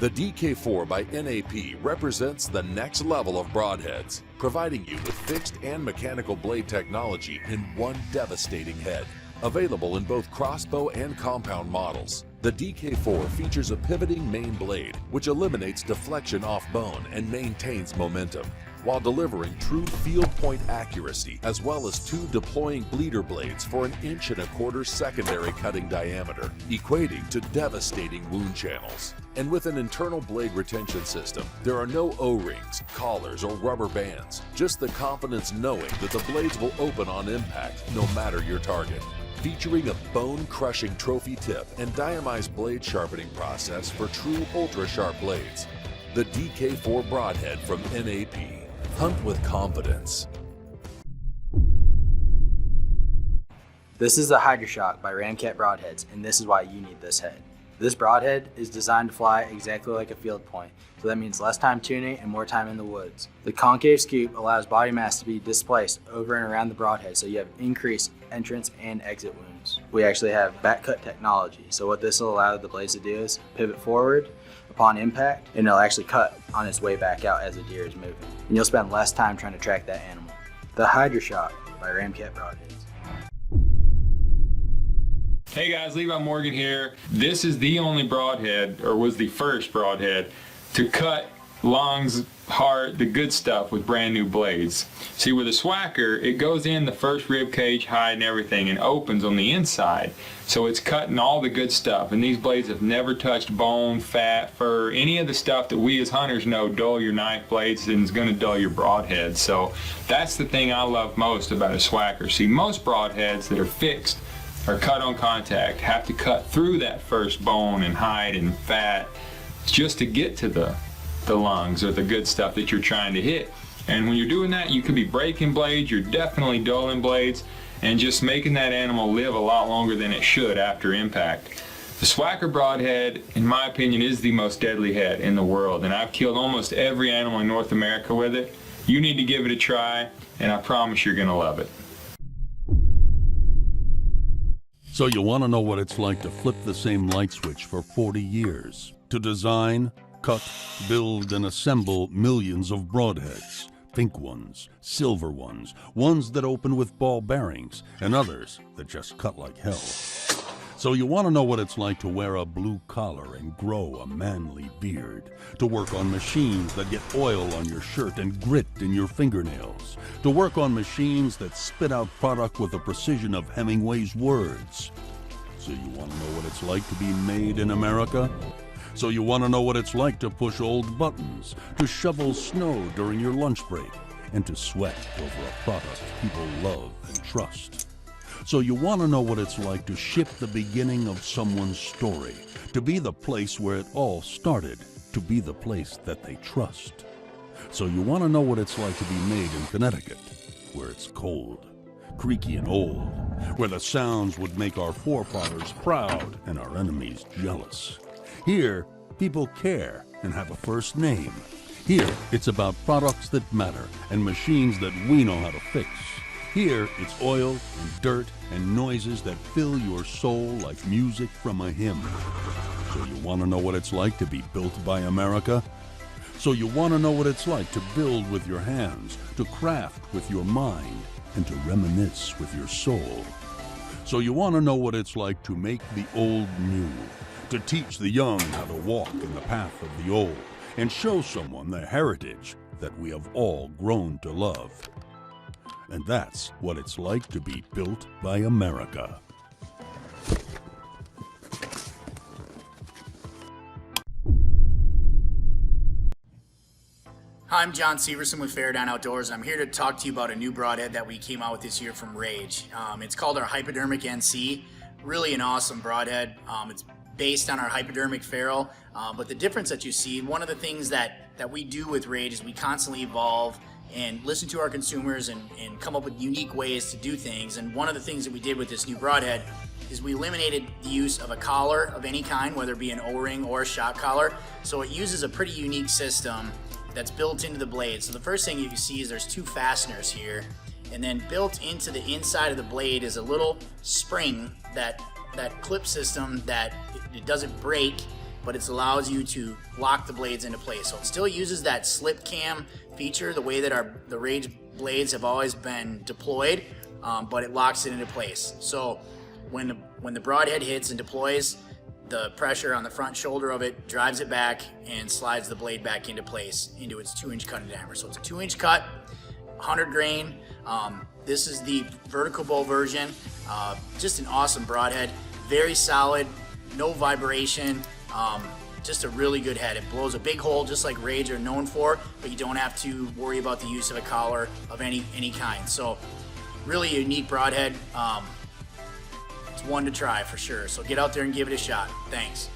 The DK4 by NAP represents the next level of broadheads, providing you with fixed and mechanical blade technology in one devastating head. Available in both crossbow and compound models, the DK4 features a pivoting main blade, which eliminates deflection off bone and maintains momentum, while delivering true field point accuracy, as well as two deploying bleeder blades for an 1.25 inch secondary cutting diameter, equating to devastating wound channels. And with an internal blade retention system, there are no O-rings, collars, or rubber bands, just the confidence knowing that the blades will open on impact no matter your target. Featuring a bone-crushing trophy tip and diamized blade sharpening process for true ultra-sharp blades. The DK4 Broadhead from NAP. Hunt with confidence. This is the Hydroshock by Ramcat Broadheads, and this is why you need this head. This broadhead is designed to fly exactly like a field point, so that means less time tuning and more time in the woods. The concave scoop allows body mass to be displaced over and around the broadhead, so you have increased entrance and exit wounds. We actually have back cut technology, so what this will allow the blades to do is pivot forward upon impact, and it'll actually cut on its way back out as the deer is moving. And you'll spend less time trying to track that animal. The Hydroshock by Ramcat Broadheads. Hey guys, Levi Morgan here. This is the only broadhead, or was the first broadhead, to cut lungs, heart, the good stuff with brand new blades. See, with a Swhacker, it goes in the first rib cage, hide, and everything, and opens on the inside. So it's cutting all the good stuff, and these blades have never touched bone, fat, fur, any of the stuff that we as hunters know dull your knife blades and is going to dull your broadhead. So that's the thing I love most about a Swhacker. See, most broadheads that are fixed or cut on contact have to cut through that first bone and hide and fat just to get to the lungs or the good stuff that you're trying to hit. And when you're doing that, you could be breaking blades, you're definitely dulling blades, and just making that animal live a lot longer than it should after impact. The Swhacker broadhead, in my opinion, is the most deadly head in the world, and I've killed almost every animal in North America with it. You need to give it a try, and I promise you're gonna love it. So you want to know what it's like to flip the same light switch for 40 years? To design, cut, build, and assemble millions of broadheads. Pink ones, silver ones, ones that open with ball bearings, and others that just cut like hell. So you want to know what it's like to wear a blue collar and grow a manly beard, to work on machines that get oil on your shirt and grit in your fingernails, to work on machines that spit out product with the precision of Hemingway's words. So you want to know what it's like to be made in America? So you want to know what it's like to push old buttons, to shovel snow during your lunch break, and to sweat over a product people love and trust. So you want to know what it's like to ship the beginning of someone's story, to be the place where it all started, to be the place that they trust. So you want to know what it's like to be made in Connecticut, where it's cold, creaky and old, where the sounds would make our forefathers proud and our enemies jealous. Here, people care and have a first name. Here, it's about products that matter and machines that we know how to fix. Here, it's oil and dirt and noises that fill your soul like music from a hymn. So you want to know what it's like to be built by America? So you want to know what it's like to build with your hands, to craft with your mind, and to reminisce with your soul. So you want to know what it's like to make the old new, to teach the young how to walk in the path of the old, and show someone the heritage that we have all grown to love. And that's what it's like to be built by America. Hi, I'm John Severson with Fairdown Outdoors. I'm here to talk to you about a new broadhead that we came out with this year from Rage. It's called our Hypodermic NC. Really an awesome broadhead. It's based on our hypodermic ferrule, but the difference that you see, one of the things that we do with Rage is we constantly evolve and listen to our consumers and come up with unique ways to do things. And one of the things that we did with this new broadhead is we eliminated the use of a collar of any kind, whether it be an O-ring or a shock collar. So it uses a pretty unique system that's built into the blade. So the first thing you can see is there's two fasteners here, and then built into the inside of the blade is a little spring that clip system that it doesn't break but it allows you to lock the blades into place. So it still uses that slip cam feature, the way that the Rage blades have always been deployed, but it locks it into place. So when the broadhead hits and deploys, the pressure on the front shoulder of it drives it back and slides the blade back into place into its 2-inch cutting diameter. So it's a 2-inch cut, 100 grain. This is the vertical bow version. Just an awesome broadhead, very solid, no vibration. Just a really good head. It blows a big hole just like Rage are known for, but you don't have to worry about the use of a collar of any kind. So really unique broadhead. It's one to try for sure. So get out there and give it a shot. Thanks.